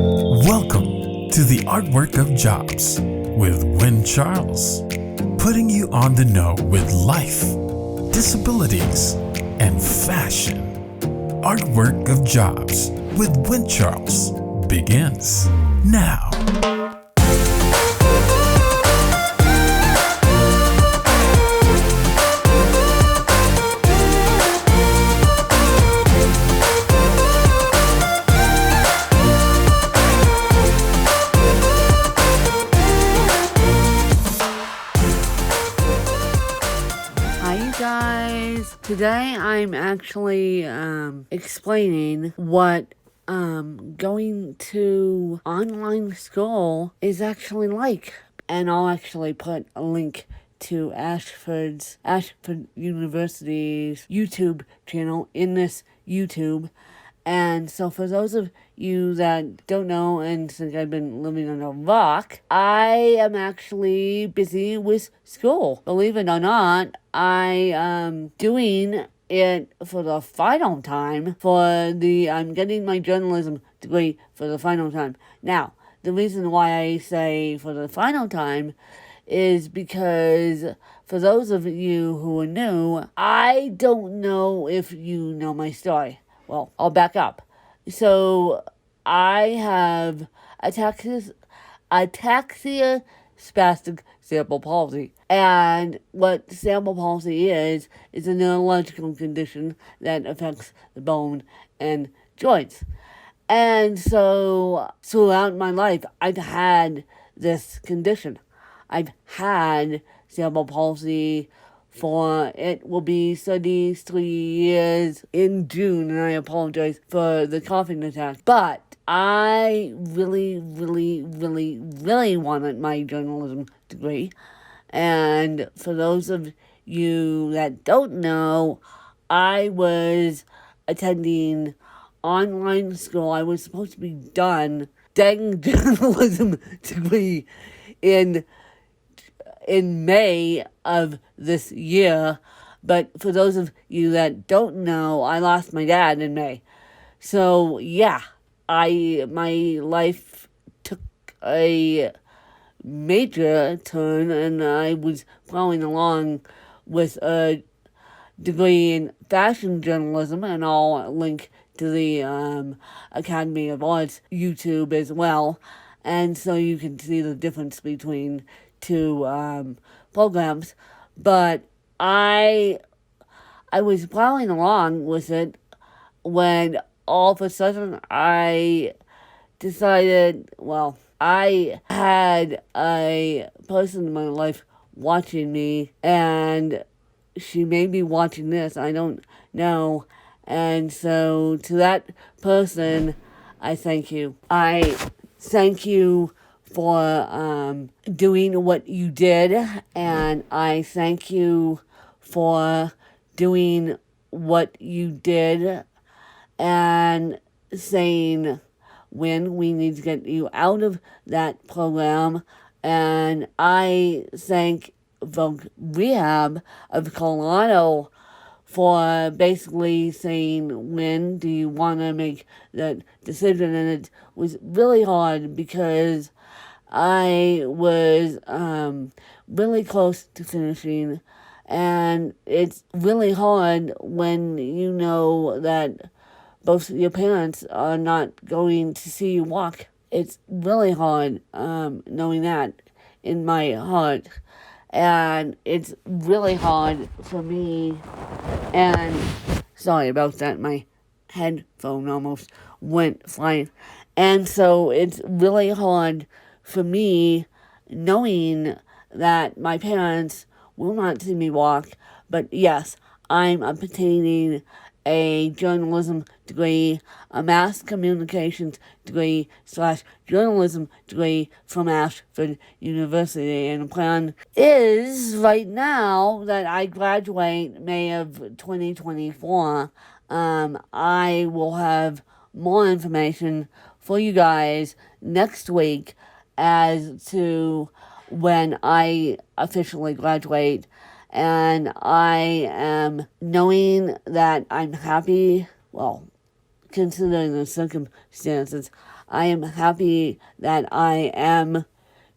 Welcome to the Artwork of Jobs with Win Charles, putting you on the know with life, disabilities, and fashion. Artwork of Jobs with Win Charles begins now. Today I'm actually explaining what going to online school is actually like. And I'll actually put a link to Ashford University's YouTube channel in this YouTube. And so for those of you that don't know and think I've been living on a rock, I am actually busy with school. Believe it or not, I am doing it for the final time I'm getting my journalism degree for the final time. Now, the reason why I say for the final time is because for those of you who are new, I don't know if you know my story. Well, I'll back up. So, I have ataxia spastic cerebral palsy. And what cerebral palsy is a neurological condition that affects the bone and joints. And so, throughout my life, I've had this condition. I've had cerebral palsy for it will be 33 years in June, and I apologize for the coughing attack. But I really wanted my journalism degree. And for those of you that don't know, I was attending online school. I was supposed to be done getting journalism degree in May of this year, but for those of you that don't know, I lost my dad in May. So yeah, my life took a major turn, and I was following along with a degree in fashion journalism, and I'll link to the Academy of Arts YouTube as well, and so you can see the difference between two programs. But I was following along with it when all of a sudden I decided, well, I had a person in my life watching me, and she may be watching this, I don't know. And so to that person, I thank you. I thank you for doing what you did, and I thank you for doing what you did and saying when we need to get you out of that program. And I thank Voc Rehab of Colorado for basically saying, when do you want to make that decision? And it was really hard because I was really close to finishing, and it's really hard when you know that both your parents are not going to see you walk. It's really hard knowing that in my heart, and it's really hard for me. And sorry about that, my headphone almost went flying. And so it's really hard for me knowing that my parents will not see me walk. But yes, I'm obtaining a journalism degree, a mass communications degree / journalism degree from Ashford University. And the plan is right now that I graduate May of 2024. I will have more information for you guys next week as to when I officially graduate. And I am knowing that I'm happy. Well, considering the circumstances, I am happy that I am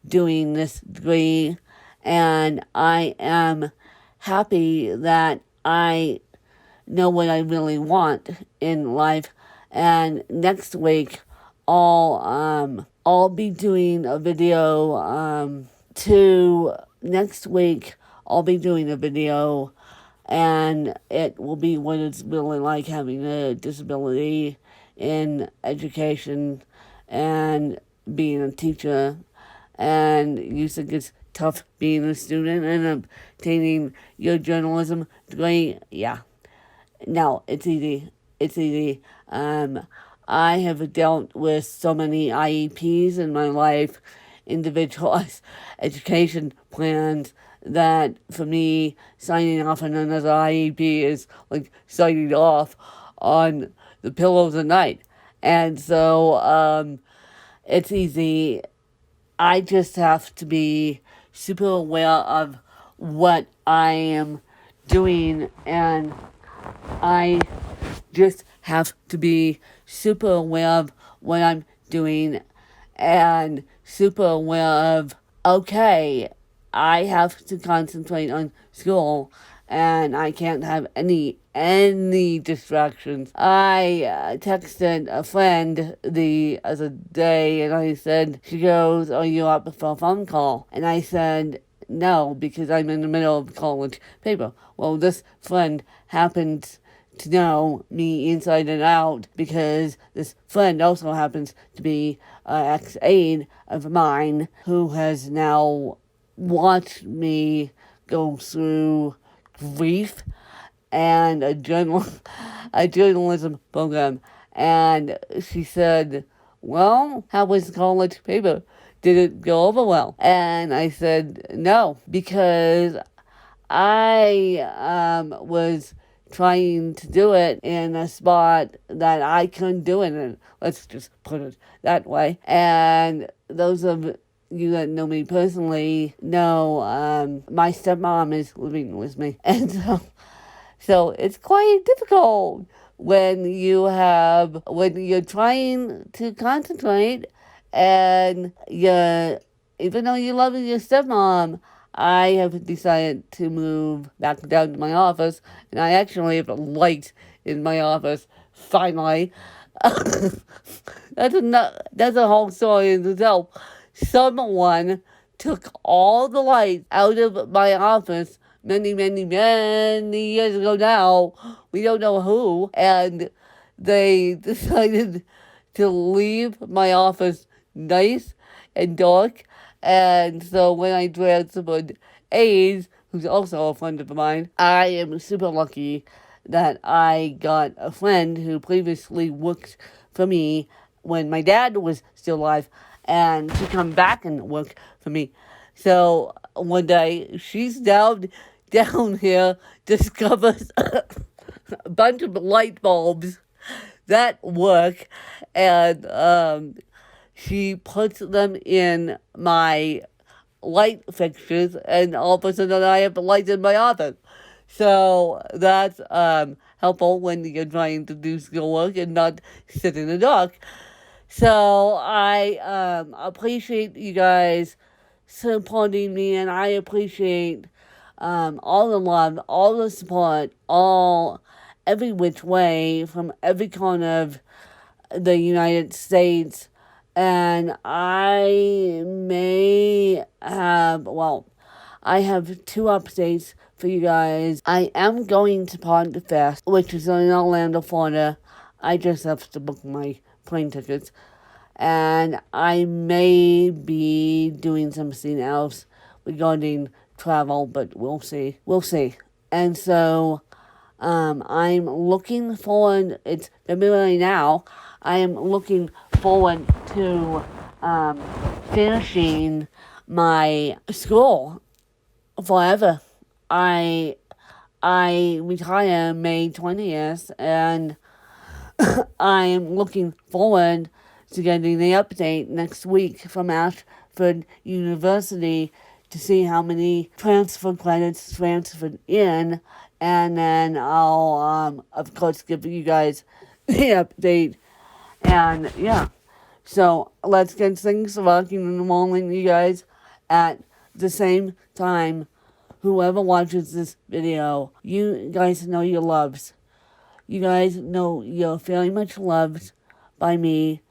doing this degree, and I am happy that I know what I really want in life. And next week, I'll be doing a video. Next week, I'll be doing a video, and it will be what it's really like having a disability in education and being a teacher. And you think it's tough being a student and obtaining your journalism degree? Yeah. No, it's easy. It's easy. I have dealt with so many IEPs in my life, individualized education plans, that for me, signing off on another IEP is like signing off on the pillows at night. And so it's easy. I just have to be super aware of what I am doing, and I just have to be super aware of what I'm doing and super aware of, okay, I have to concentrate on school and I can't have any distractions. I texted a friend the other day and I said, she goes, are you up for a phone call? And I said, no, because I'm in the middle of college paper. Well, this friend happens to know me inside and out because this friend also happens to be an ex-aide of mine who has now watched me go through grief and a journalism program. And she said, well, how was college paper? Did it go over well? And I said, no, because I was trying to do it in a spot that I couldn't do it in. Let's just put it that way. And those of you that know me personally know my stepmom is living with me. And so it's quite difficult when you're trying to concentrate and even though you love your stepmom, I have decided to move back down to my office, and I actually have a light in my office, finally. That's a whole story in itself. Someone took all the lights out of my office many, many, many years ago now. We don't know who, and they decided to leave my office nice and dark. And so when I transferred A's, who's also a friend of mine, I am super lucky that I got a friend who previously worked for me when my dad was still alive, and to come back and work for me. So one day, she's down here, discovers a bunch of light bulbs that work, and she puts them in my light fixtures, and all of a sudden I have lights in my office. So that's helpful when you're trying to do schoolwork and not sit in the dark. So I appreciate you guys supporting me, and I appreciate all the love, all the support, every which way from every corner of the United States. And I have two updates for you guys. I am going to PodFest, which is in Orlando, Florida. I just have to book my plane tickets. And I may be doing something else regarding travel, but we'll see. And so I'm looking forward, it's February now, I am looking forward to finishing my school forever. I retire May 20th, and I am looking forward to getting the update next week from Ashford University to see how many transfer credits transferred in, and then I'll, of course, give you guys update. And yeah, so let's get things rocking and rolling, you guys. At the same time, whoever watches this video, you guys know you're loved. You guys know you're very much loved by me,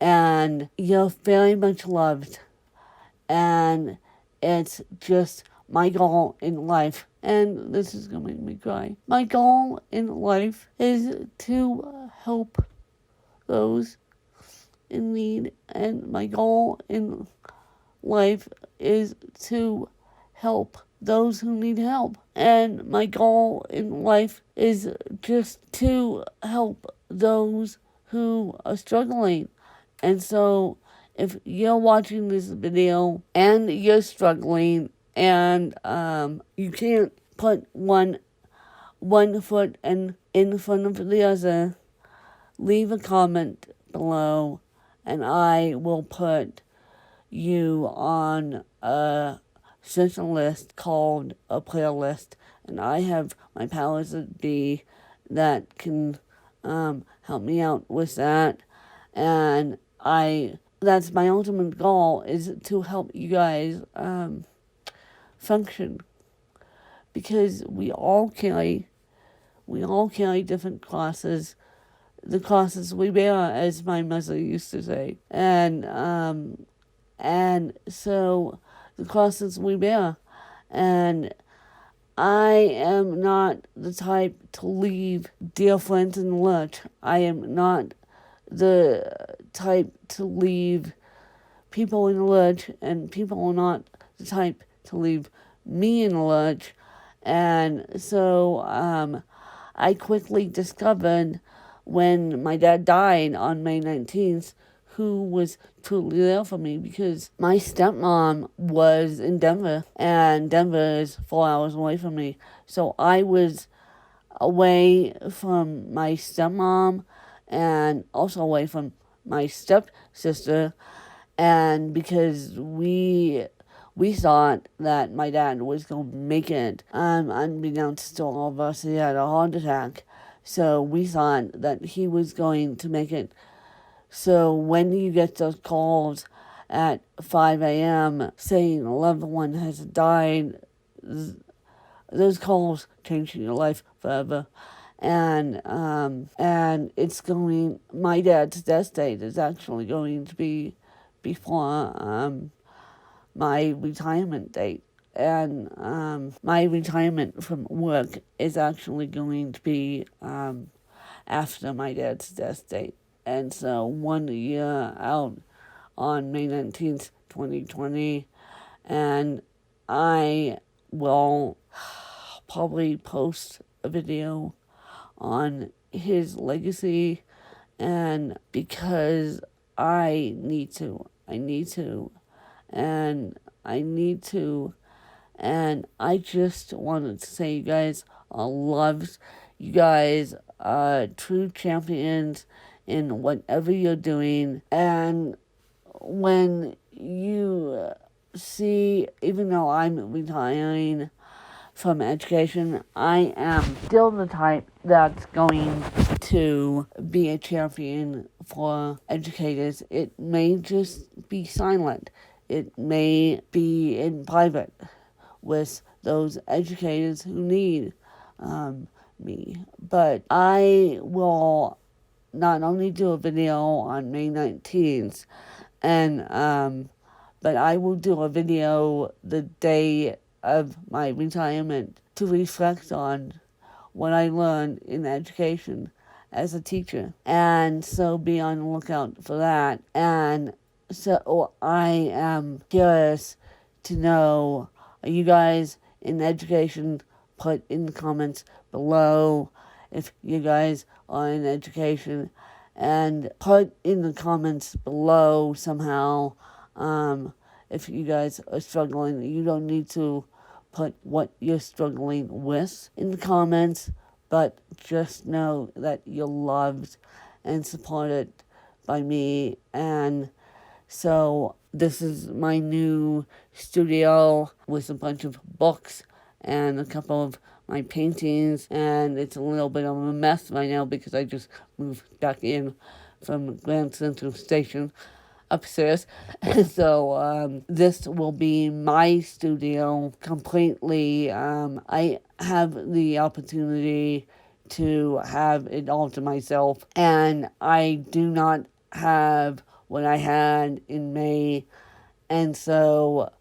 and you're very much loved. And it's just my goal in life, and this is going to make me cry. My goal in life is to help those in need, and my goal in life is to help those who need help. And my goal in life is just to help those who are struggling. And so if you're watching this video and you're struggling and you can't put one foot in front of the other, leave a comment below and I will put you on a certain list called a playlist, and I have my powers that be that can help me out with that. And that's my ultimate goal, is to help you guys function, because we all carry different crosses, the crosses we bear, as my mother used to say. And so the crosses we bear. And I am not the type to leave dear friends in the lurch. I am not the type to leave people in the lurch, and people are not the type to leave me in the lurch. And so I quickly discovered, when my dad died on May 19th, who was truly there for me, because my stepmom was in Denver, and Denver is 4 hours away from me. So I was away from my stepmom and also away from my stepsister, and because we thought that my dad was going to make it, unbeknownst to all of us, he had a heart attack. So we thought that he was going to make it. So when you get those calls at 5 a.m. saying a loved one has died, those calls change your life forever. And it's going, my dad's death date is actually going to be before my retirement date. And my retirement from work is actually going to be after my dad's death date. And so 1 year out on May 19th, 2020, and I will probably post a video on his legacy, and because I need to, and I just wanted to say, you guys are loved. You guys are true champions in whatever you're doing. And when you see, even though I'm retiring from education, I am still the type that's going to be a champion for educators. It may just be silent. It may be in private with those educators who need me. But I will not only do a video on May 19th, and but I will do a video the day of my retirement to reflect on what I learned in education as a teacher. And so be on the lookout for that. And so I am curious to know, are you guys in education? Put in the comments below if you guys are in education, and put in the comments below somehow if you guys are struggling. You don't need to put what you're struggling with in the comments, but just know that you're loved and supported by me. And so this is my new studio with a bunch of books and a couple of my paintings, and it's a little bit of a mess right now because I just moved back in from Grand Central Station upstairs. So this will be my studio completely. I have the opportunity to have it all to myself, and I do not have what I had in May. And so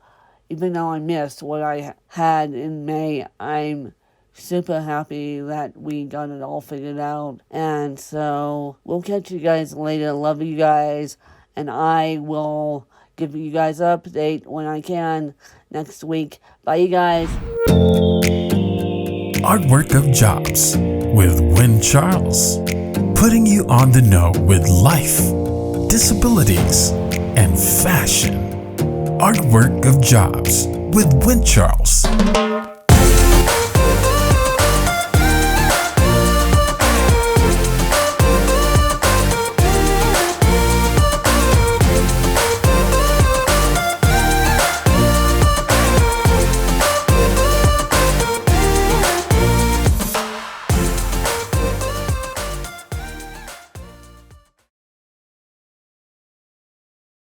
even though I missed what I had in May, I'm super happy that we got it all figured out. And so we'll catch you guys later. Love you guys. And I will give you guys an update when I can next week. Bye, you guys. Artwork of Jobs with Win Charles. Putting you on the know with life, disabilities, and fashion. Artwork of Jobs with Win Charles.